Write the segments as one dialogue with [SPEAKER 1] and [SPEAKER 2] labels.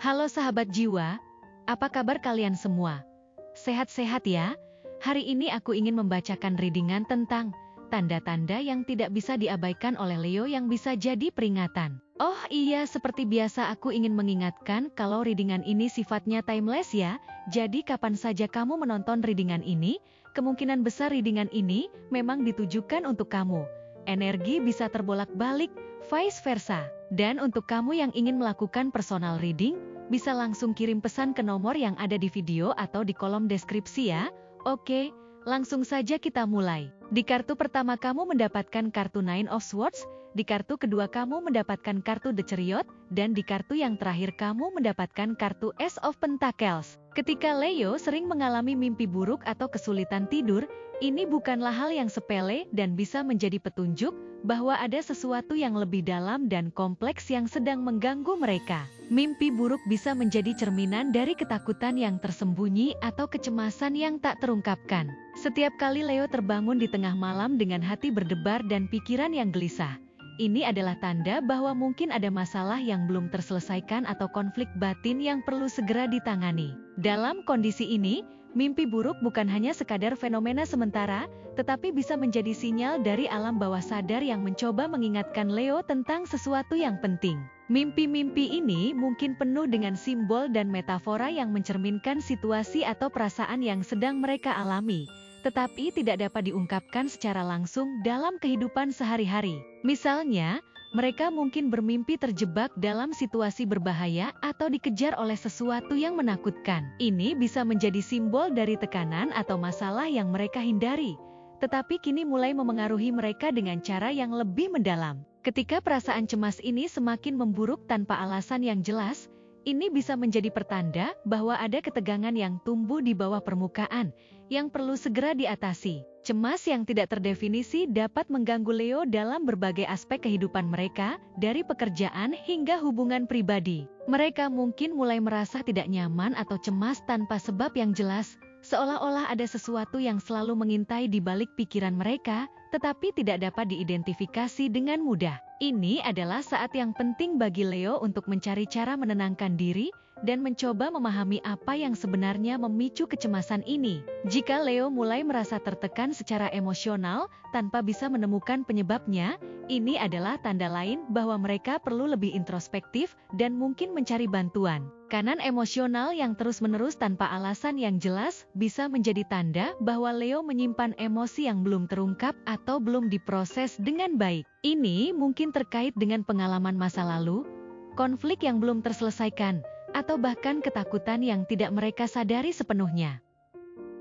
[SPEAKER 1] Halo sahabat jiwa, apa kabar kalian semua? Sehat-sehat ya? Hari ini aku ingin membacakan readingan tentang tanda-tanda yang tidak bisa diabaikan oleh Leo yang bisa jadi peringatan. Oh iya, seperti biasa aku ingin mengingatkan kalau readingan ini sifatnya timeless ya, jadi kapan saja kamu menonton readingan ini, kemungkinan besar readingan ini memang ditujukan untuk kamu. Energi bisa terbolak-balik, vice versa. Dan untuk kamu yang ingin melakukan personal reading, bisa langsung kirim pesan ke nomor yang ada di video atau di kolom deskripsi ya. Oke, langsung saja kita mulai. Di kartu pertama kamu mendapatkan kartu Nine of Swords, di kartu kedua kamu mendapatkan kartu The Chariot, dan di kartu yang terakhir kamu mendapatkan kartu Ace of Pentacles. Ketika Leo sering mengalami mimpi buruk atau kesulitan tidur, ini bukanlah hal yang sepele dan bisa menjadi petunjuk bahwa ada sesuatu yang lebih dalam dan kompleks yang sedang mengganggu mereka. Mimpi buruk bisa menjadi cerminan dari ketakutan yang tersembunyi atau kecemasan yang tak terungkapkan. Setiap kali Leo terbangun di tengah malam dengan hati berdebar dan pikiran yang gelisah, ini adalah tanda bahwa mungkin ada masalah yang belum terselesaikan atau konflik batin yang perlu segera ditangani. Dalam kondisi ini, mimpi buruk bukan hanya sekadar fenomena sementara, tetapi bisa menjadi sinyal dari alam bawah sadar yang mencoba mengingatkan Leo tentang sesuatu yang penting. Mimpi-mimpi ini mungkin penuh dengan simbol dan metafora yang mencerminkan situasi atau perasaan yang sedang mereka alami, tetapi tidak dapat diungkapkan secara langsung dalam kehidupan sehari-hari. Misalnya, mereka mungkin bermimpi terjebak dalam situasi berbahaya atau dikejar oleh sesuatu yang menakutkan. Ini bisa menjadi simbol dari tekanan atau masalah yang mereka hindari, tetapi kini mulai memengaruhi mereka dengan cara yang lebih mendalam. Ketika perasaan cemas ini semakin memburuk tanpa alasan yang jelas, ini bisa menjadi pertanda bahwa ada ketegangan yang tumbuh di bawah permukaan, yang perlu segera diatasi. Cemas yang tidak terdefinisi dapat mengganggu Leo dalam berbagai aspek kehidupan mereka, dari pekerjaan hingga hubungan pribadi. Mereka mungkin mulai merasa tidak nyaman atau cemas tanpa sebab yang jelas, seolah-olah ada sesuatu yang selalu mengintai di balik pikiran mereka, tetapi tidak dapat diidentifikasi dengan mudah. Ini adalah saat yang penting bagi Leo untuk mencari cara menenangkan diri dan mencoba memahami apa yang sebenarnya memicu kecemasan ini. Jika Leo mulai merasa tertekan secara emosional tanpa bisa menemukan penyebabnya, ini adalah tanda lain bahwa mereka perlu lebih introspektif dan mungkin mencari bantuan. Kanan emosional yang terus-menerus tanpa alasan yang jelas bisa menjadi tanda bahwa Leo menyimpan emosi yang belum terungkap atau belum diproses dengan baik. Ini mungkin terkait dengan pengalaman masa lalu, konflik yang belum terselesaikan, atau bahkan ketakutan yang tidak mereka sadari sepenuhnya.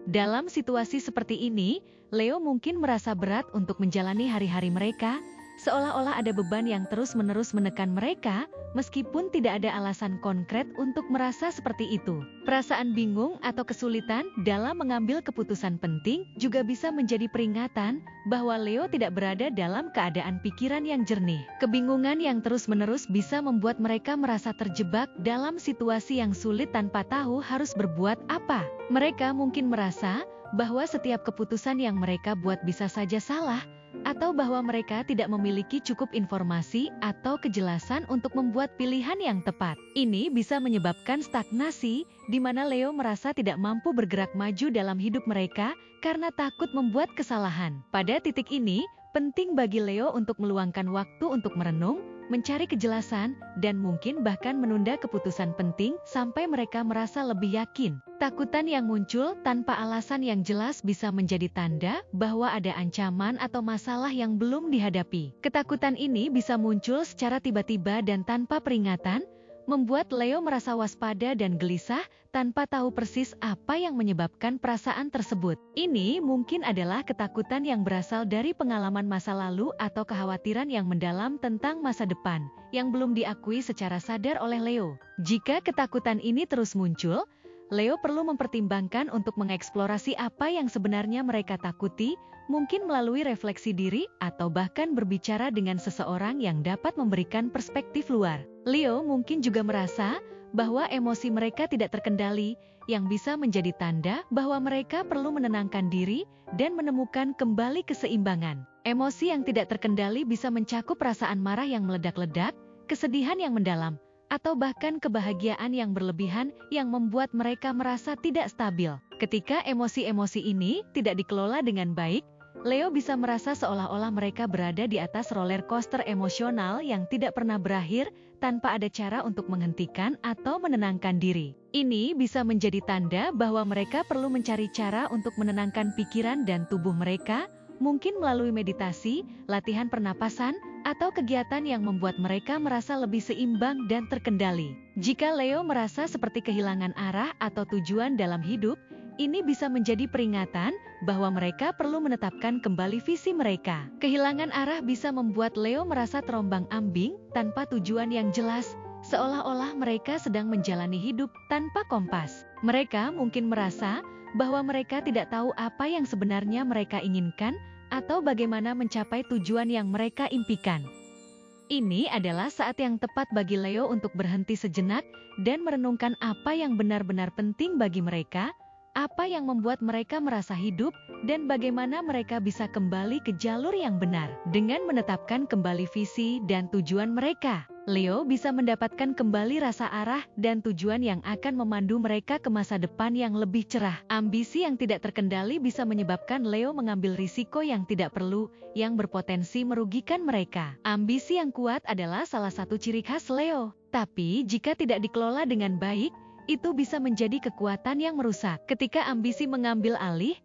[SPEAKER 1] Dalam situasi seperti ini, Leo mungkin merasa berat untuk menjalani hari-hari mereka, seolah-olah ada beban yang terus-menerus menekan mereka, meskipun tidak ada alasan konkret untuk merasa seperti itu. Perasaan bingung atau kesulitan dalam mengambil keputusan penting juga bisa menjadi peringatan bahwa Leo tidak berada dalam keadaan pikiran yang jernih. Kebingungan yang terus-menerus bisa membuat mereka merasa terjebak dalam situasi yang sulit tanpa tahu harus berbuat apa. Mereka mungkin merasa bahwa setiap keputusan yang mereka buat bisa saja salah, atau bahwa mereka tidak memiliki cukup informasi atau kejelasan untuk membuat pilihan yang tepat. Ini bisa menyebabkan stagnasi, di mana Leo merasa tidak mampu bergerak maju dalam hidup mereka karena takut membuat kesalahan. Pada titik ini, penting bagi Leo untuk meluangkan waktu untuk merenung, mencari kejelasan, dan mungkin bahkan menunda keputusan penting sampai mereka merasa lebih yakin. Takutan yang muncul tanpa alasan yang jelas bisa menjadi tanda bahwa ada ancaman atau masalah yang belum dihadapi. Ketakutan ini bisa muncul secara tiba-tiba dan tanpa peringatan, membuat Leo merasa waspada dan gelisah tanpa tahu persis apa yang menyebabkan perasaan tersebut. Ini mungkin adalah ketakutan yang berasal dari pengalaman masa lalu atau kekhawatiran yang mendalam tentang masa depan, yang belum diakui secara sadar oleh Leo. Jika ketakutan ini terus muncul, Leo perlu mempertimbangkan untuk mengeksplorasi apa yang sebenarnya mereka takuti, mungkin melalui refleksi diri atau bahkan berbicara dengan seseorang yang dapat memberikan perspektif luar. Leo mungkin juga merasa bahwa emosi mereka tidak terkendali, yang bisa menjadi tanda bahwa mereka perlu menenangkan diri dan menemukan kembali keseimbangan. Emosi yang tidak terkendali bisa mencakup perasaan marah yang meledak-ledak, kesedihan yang mendalam, atau bahkan kebahagiaan yang berlebihan yang membuat mereka merasa tidak stabil. Ketika emosi-emosi ini tidak dikelola dengan baik, Leo bisa merasa seolah-olah mereka berada di atas roller coaster emosional yang tidak pernah berakhir tanpa ada cara untuk menghentikan atau menenangkan diri. Ini bisa menjadi tanda bahwa mereka perlu mencari cara untuk menenangkan pikiran dan tubuh mereka, mungkin melalui meditasi, latihan pernapasan, atau kegiatan yang membuat mereka merasa lebih seimbang dan terkendali. Jika Leo merasa seperti kehilangan arah atau tujuan dalam hidup, ini bisa menjadi peringatan bahwa mereka perlu menetapkan kembali visi mereka. Kehilangan arah bisa membuat Leo merasa terombang-ambing tanpa tujuan yang jelas, seolah-olah mereka sedang menjalani hidup tanpa kompas. Mereka mungkin merasa bahwa mereka tidak tahu apa yang sebenarnya mereka inginkan atau bagaimana mencapai tujuan yang mereka impikan. Ini adalah saat yang tepat bagi Leo untuk berhenti sejenak dan merenungkan apa yang benar-benar penting bagi mereka, apa yang membuat mereka merasa hidup, dan bagaimana mereka bisa kembali ke jalur yang benar. Dengan menetapkan kembali visi dan tujuan mereka, Leo bisa mendapatkan kembali rasa arah dan tujuan yang akan memandu mereka ke masa depan yang lebih cerah. Ambisi yang tidak terkendali bisa menyebabkan Leo mengambil risiko yang tidak perlu, yang berpotensi merugikan mereka. Ambisi yang kuat adalah salah satu ciri khas Leo. Tapi jika tidak dikelola dengan baik, itu bisa menjadi kekuatan yang merusak. Ketika ambisi mengambil alih,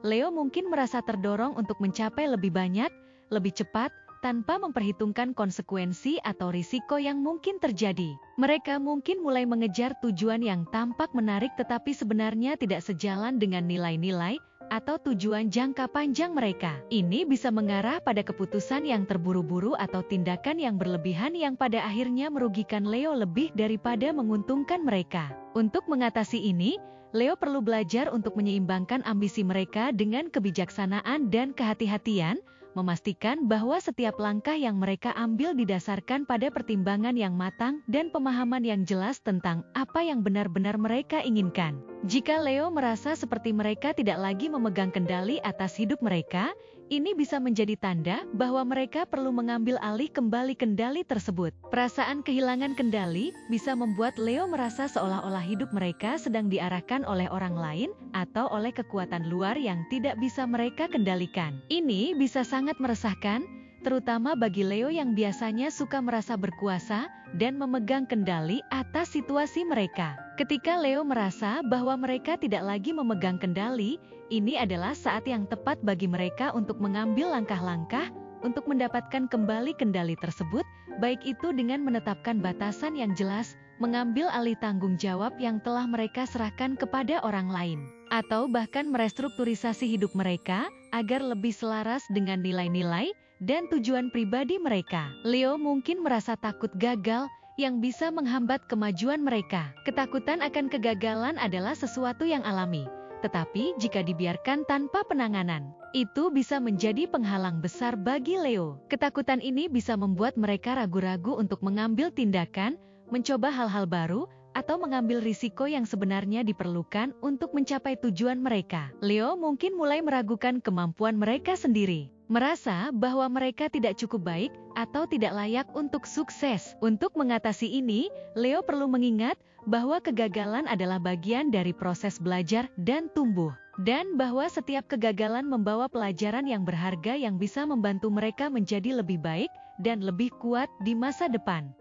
[SPEAKER 1] Leo mungkin merasa terdorong untuk mencapai lebih banyak, lebih cepat, tanpa memperhitungkan konsekuensi atau risiko yang mungkin terjadi. Mereka mungkin mulai mengejar tujuan yang tampak menarik tetapi sebenarnya tidak sejalan dengan nilai-nilai atau tujuan jangka panjang mereka. Ini bisa mengarah pada keputusan yang terburu-buru atau tindakan yang berlebihan yang pada akhirnya merugikan Leo lebih daripada menguntungkan mereka. Untuk mengatasi ini, Leo perlu belajar untuk menyeimbangkan ambisi mereka dengan kebijaksanaan dan kehati-hatian, memastikan bahwa setiap langkah yang mereka ambil didasarkan pada pertimbangan yang matang dan pemahaman yang jelas tentang apa yang benar-benar mereka inginkan. Jika Leo merasa seperti mereka tidak lagi memegang kendali atas hidup mereka, ini bisa menjadi tanda bahwa mereka perlu mengambil alih kembali kendali tersebut. Perasaan kehilangan kendali bisa membuat Leo merasa seolah-olah hidup mereka sedang diarahkan oleh orang lain atau oleh kekuatan luar yang tidak bisa mereka kendalikan. Ini bisa sangat meresahkan, terutama bagi Leo yang biasanya suka merasa berkuasa dan memegang kendali atas situasi mereka. Ketika Leo merasa bahwa mereka tidak lagi memegang kendali, ini adalah saat yang tepat bagi mereka untuk mengambil langkah-langkah untuk mendapatkan kembali kendali tersebut, baik itu dengan menetapkan batasan yang jelas, mengambil alih tanggung jawab yang telah mereka serahkan kepada orang lain, atau bahkan merestrukturisasi hidup mereka agar lebih selaras dengan nilai-nilai dan tujuan pribadi mereka. Leo mungkin merasa takut gagal, yang bisa menghambat kemajuan mereka. Ketakutan akan kegagalan adalah sesuatu yang alami, tetapi jika dibiarkan tanpa penanganan, itu bisa menjadi penghalang besar bagi Leo. Ketakutan ini bisa membuat mereka ragu-ragu untuk mengambil tindakan, mencoba hal-hal baru, atau mengambil risiko yang sebenarnya diperlukan untuk mencapai tujuan mereka. Leo mungkin mulai meragukan kemampuan mereka sendiri, merasa bahwa mereka tidak cukup baik atau tidak layak untuk sukses. Untuk mengatasi ini, Leo perlu mengingat bahwa kegagalan adalah bagian dari proses belajar dan tumbuh, dan bahwa setiap kegagalan membawa pelajaran yang berharga yang bisa membantu mereka menjadi lebih baik dan lebih kuat di masa depan.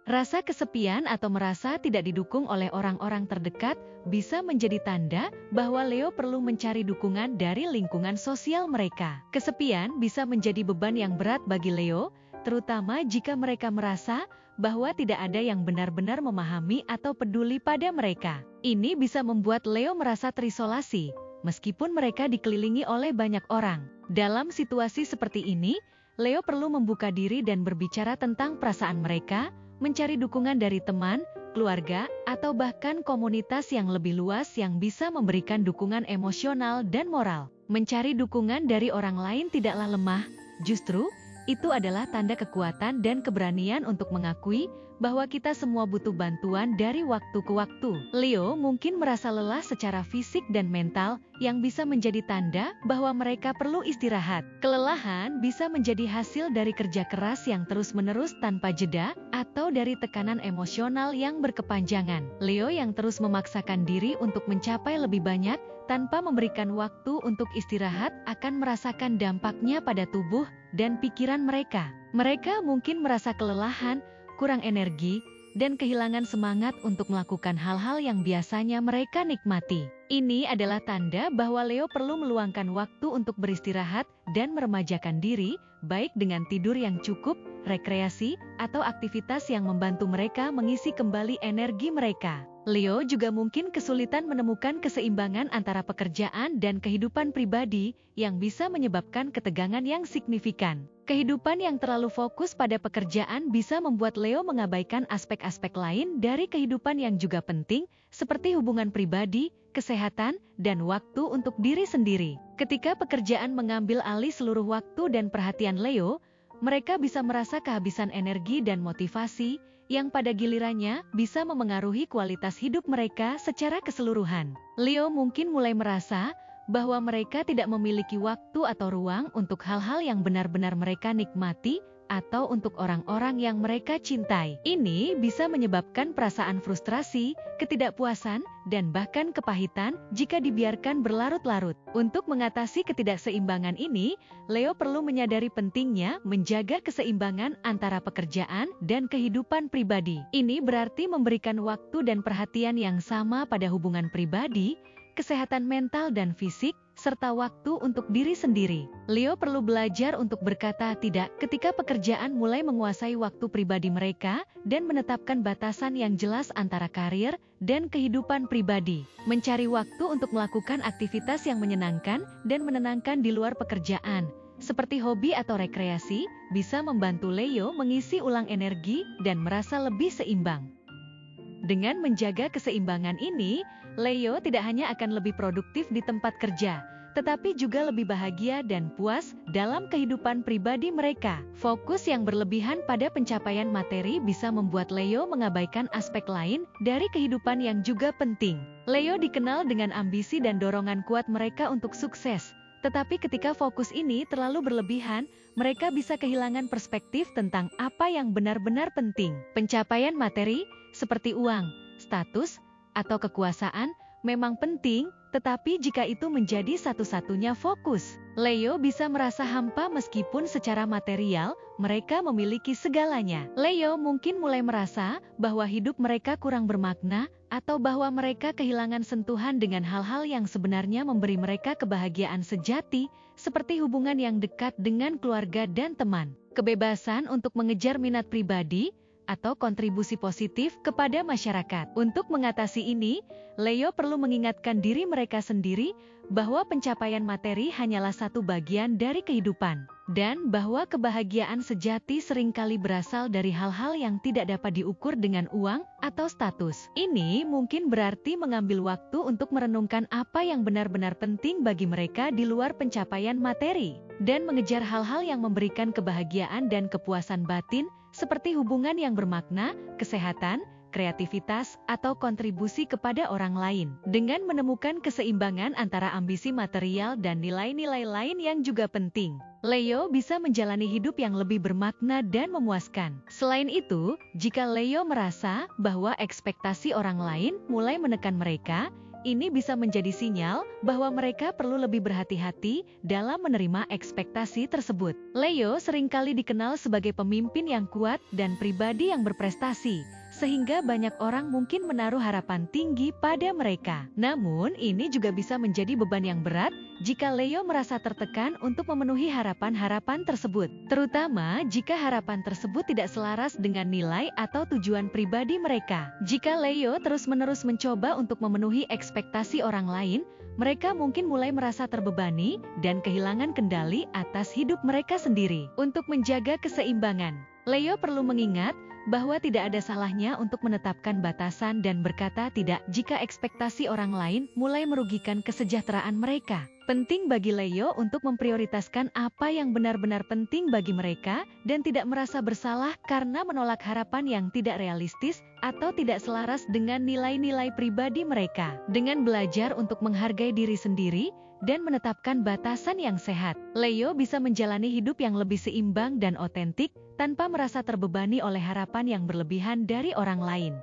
[SPEAKER 1] Rasa kesepian atau merasa tidak didukung oleh orang-orang terdekat bisa menjadi tanda bahwa Leo perlu mencari dukungan dari lingkungan sosial mereka. Kesepian bisa menjadi beban yang berat bagi Leo, terutama jika mereka merasa bahwa tidak ada yang benar-benar memahami atau peduli pada mereka. Ini bisa membuat Leo merasa terisolasi, meskipun mereka dikelilingi oleh banyak orang. Dalam situasi seperti ini, Leo perlu membuka diri dan berbicara tentang perasaan mereka, mencari dukungan dari teman, keluarga, atau bahkan komunitas yang lebih luas yang bisa memberikan dukungan emosional dan moral. Mencari dukungan dari orang lain tidaklah lemah, justru itu adalah tanda kekuatan dan keberanian untuk mengakui bahwa kita semua butuh bantuan dari waktu ke waktu. Leo mungkin merasa lelah secara fisik dan mental, yang bisa menjadi tanda bahwa mereka perlu istirahat. Kelelahan bisa menjadi hasil dari kerja keras yang terus-menerus tanpa jeda, atau dari tekanan emosional yang berkepanjangan. Leo yang terus memaksakan diri untuk mencapai lebih banyak, tanpa memberikan waktu untuk istirahat akan merasakan dampaknya pada tubuh dan pikiran mereka. Mereka mungkin merasa kelelahan, kurang energi, dan kehilangan semangat untuk melakukan hal-hal yang biasanya mereka nikmati. Ini adalah tanda bahwa Leo perlu meluangkan waktu untuk beristirahat dan meremajakan diri, baik dengan tidur yang cukup, rekreasi, atau aktivitas yang membantu mereka mengisi kembali energi mereka. Leo juga mungkin kesulitan menemukan keseimbangan antara pekerjaan dan kehidupan pribadi, yang bisa menyebabkan ketegangan yang signifikan. Kehidupan yang terlalu fokus pada pekerjaan bisa membuat Leo mengabaikan aspek-aspek lain dari kehidupan yang juga penting, seperti hubungan pribadi, kesehatan, dan waktu untuk diri sendiri. Ketika pekerjaan mengambil alih seluruh waktu dan perhatian Leo, mereka bisa merasa kehabisan energi dan motivasi, yang pada gilirannya bisa memengaruhi kualitas hidup mereka secara keseluruhan. Leo mungkin mulai merasa bahwa mereka tidak memiliki waktu atau ruang untuk hal-hal yang benar-benar mereka nikmati, atau untuk orang-orang yang mereka cintai. Ini bisa menyebabkan perasaan frustrasi, ketidakpuasan, dan bahkan kepahitan jika dibiarkan berlarut-larut. Untuk mengatasi ketidakseimbangan ini, Leo perlu menyadari pentingnya menjaga keseimbangan antara pekerjaan dan kehidupan pribadi. Ini berarti memberikan waktu dan perhatian yang sama pada hubungan pribadi, kesehatan mental dan fisik, serta waktu untuk diri sendiri. Leo perlu belajar untuk berkata tidak ketika pekerjaan mulai menguasai waktu pribadi mereka, dan menetapkan batasan yang jelas antara karir dan kehidupan pribadi. Mencari waktu untuk melakukan aktivitas yang menyenangkan dan menenangkan di luar pekerjaan, seperti hobi atau rekreasi, bisa membantu Leo mengisi ulang energi dan merasa lebih seimbang. Dengan menjaga keseimbangan ini, Leo tidak hanya akan lebih produktif di tempat kerja, tetapi juga lebih bahagia dan puas dalam kehidupan pribadi mereka. Fokus yang berlebihan pada pencapaian materi bisa membuat Leo mengabaikan aspek lain dari kehidupan yang juga penting. Leo dikenal dengan ambisi dan dorongan kuat mereka untuk sukses, tetapi ketika fokus ini terlalu berlebihan, mereka bisa kehilangan perspektif tentang apa yang benar-benar penting. Pencapaian materi, seperti uang, status, atau kekuasaan, memang penting, tetapi jika itu menjadi satu-satunya fokus, Leo bisa merasa hampa meskipun secara material, mereka memiliki segalanya. Leo mungkin mulai merasa bahwa hidup mereka kurang bermakna, atau bahwa mereka kehilangan sentuhan dengan hal-hal yang sebenarnya memberi mereka kebahagiaan sejati, seperti hubungan yang dekat dengan keluarga dan teman, kebebasan untuk mengejar minat pribadi, atau kontribusi positif kepada masyarakat. Untuk mengatasi ini, Leo perlu mengingatkan diri mereka sendiri bahwa pencapaian materi hanyalah satu bagian dari kehidupan, dan bahwa kebahagiaan sejati seringkali berasal dari hal-hal yang tidak dapat diukur dengan uang atau status. Ini mungkin berarti mengambil waktu untuk merenungkan apa yang benar-benar penting bagi mereka di luar pencapaian materi, dan mengejar hal-hal yang memberikan kebahagiaan dan kepuasan batin, seperti hubungan yang bermakna, kesehatan, kreativitas, atau kontribusi kepada orang lain. Dengan menemukan keseimbangan antara ambisi material dan nilai-nilai lain yang juga penting, Leo bisa menjalani hidup yang lebih bermakna dan memuaskan. Selain itu, jika Leo merasa bahwa ekspektasi orang lain mulai menekan mereka, ini bisa menjadi sinyal bahwa mereka perlu lebih berhati-hati dalam menerima ekspektasi tersebut. Leo seringkali dikenal sebagai pemimpin yang kuat dan pribadi yang berprestasi, sehingga banyak orang mungkin menaruh harapan tinggi pada mereka. Namun, ini juga bisa menjadi beban yang berat jika Leo merasa tertekan untuk memenuhi harapan-harapan tersebut, terutama jika harapan tersebut tidak selaras dengan nilai atau tujuan pribadi mereka. Jika Leo terus-menerus mencoba untuk memenuhi ekspektasi orang lain, mereka mungkin mulai merasa terbebani dan kehilangan kendali atas hidup mereka sendiri. Untuk menjaga keseimbangan, Leo perlu mengingat bahwa tidak ada salahnya untuk menetapkan batasan dan berkata tidak jika ekspektasi orang lain mulai merugikan kesejahteraan mereka. Penting bagi Leo untuk memprioritaskan apa yang benar-benar penting bagi mereka dan tidak merasa bersalah karena menolak harapan yang tidak realistis atau tidak selaras dengan nilai-nilai pribadi mereka. Dengan belajar untuk menghargai diri sendiri dan menetapkan batasan yang sehat, Leo bisa menjalani hidup yang lebih seimbang dan otentik tanpa merasa terbebani oleh harapan yang berlebihan dari orang lain.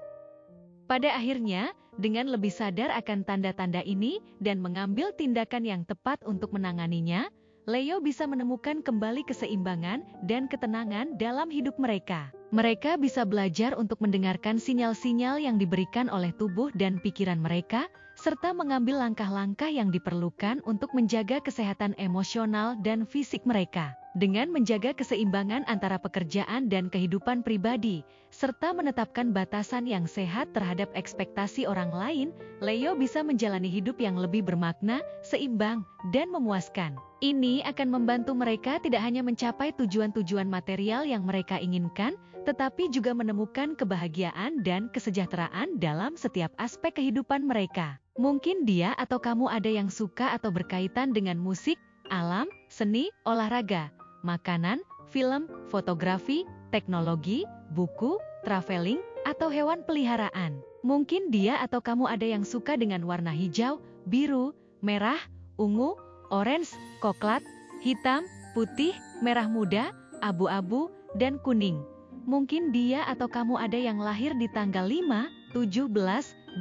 [SPEAKER 1] Pada akhirnya, dengan lebih sadar akan tanda-tanda ini dan mengambil tindakan yang tepat untuk menanganinya, Leo bisa menemukan kembali keseimbangan dan ketenangan dalam hidup mereka. Mereka bisa belajar untuk mendengarkan sinyal-sinyal yang diberikan oleh tubuh dan pikiran mereka, serta mengambil langkah-langkah yang diperlukan untuk menjaga kesehatan emosional dan fisik mereka. Dengan menjaga keseimbangan antara pekerjaan dan kehidupan pribadi, serta menetapkan batasan yang sehat terhadap ekspektasi orang lain, Leo bisa menjalani hidup yang lebih bermakna, seimbang, dan memuaskan. Ini akan membantu mereka tidak hanya mencapai tujuan-tujuan material yang mereka inginkan, tetapi juga menemukan kebahagiaan dan kesejahteraan dalam setiap aspek kehidupan mereka. Mungkin dia atau kamu ada yang suka atau berkaitan dengan musik, alam, seni, olahraga, makanan, film, fotografi, teknologi, buku, traveling, atau hewan peliharaan. Mungkin dia atau kamu ada yang suka dengan warna hijau, biru, merah, ungu, orange, coklat, hitam, putih, merah muda, abu-abu, dan kuning. Mungkin dia atau kamu ada yang lahir di tanggal 5, 17,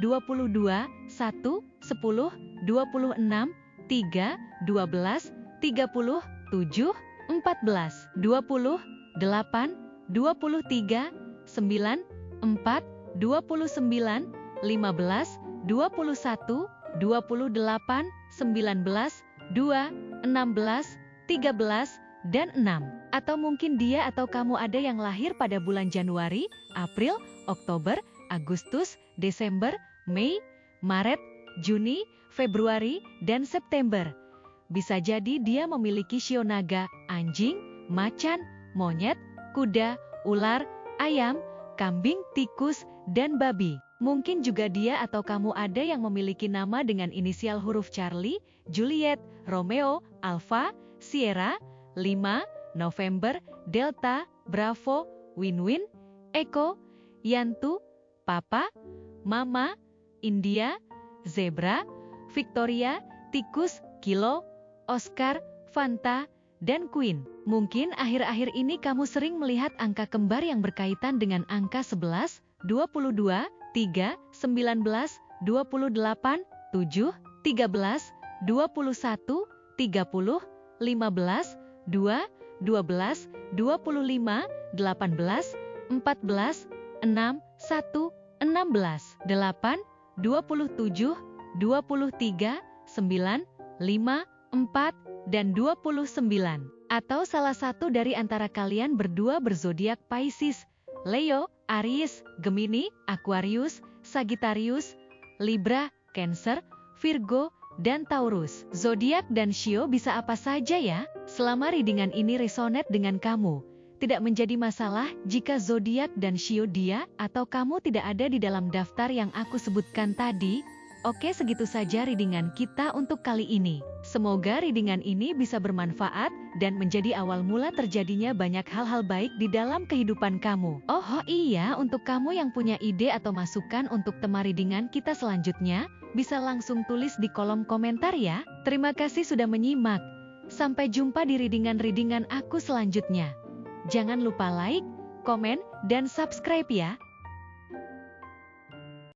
[SPEAKER 1] 22, 1, 10, 26, 3, 12, 30, 7, 14, 20, 8, 23, 9, 4, 29, 15, 21, 28, 19, 2, 16, 13, dan 6. Atau mungkin dia atau kamu ada yang lahir pada bulan Januari, April, Oktober, Agustus, Desember, Mei, Maret, Juni, Februari, dan September. Bisa jadi dia memiliki shio naga, anjing, macan, monyet, kuda, ular, ayam, kambing, tikus, dan babi. Mungkin juga dia atau kamu ada yang memiliki nama dengan inisial huruf Charlie, Juliet, Romeo, Alpha, Sierra, 5, November, Delta, Bravo, Win-Win, Echo, Yantu, Papa, Mama, India, Zebra, Victoria, Tikus, Kilo, Oscar, Fanta, dan Queen. Mungkin akhir-akhir ini kamu sering melihat angka kembar yang berkaitan dengan angka 11, 22, 3, 19, 28, 7, 13, 21, 30, 15, 2, 12, 25, 18, 14, 6, 1, 16, 8, 27, 23, 9, 5, 4, dan 29. Atau salah satu dari antara kalian berdua berzodiak Pisces, Leo, Aries, Gemini, Aquarius, Sagittarius, Libra, Cancer, Virgo, dan Taurus. Zodiak dan shio bisa apa saja ya? Selama readingan ini resonate dengan kamu, tidak menjadi masalah jika zodiak dan shio dia atau kamu tidak ada di dalam daftar yang aku sebutkan tadi. Oke, segitu saja readingan kita untuk kali ini. Semoga readingan ini bisa bermanfaat dan menjadi awal mula terjadinya banyak hal-hal baik di dalam kehidupan kamu. Oh iya, untuk kamu yang punya ide atau masukan untuk tema readingan kita selanjutnya, bisa langsung tulis di kolom komentar ya. Terima kasih sudah menyimak. Sampai jumpa di readingan-readingan aku selanjutnya. Jangan lupa like, komen, dan subscribe ya.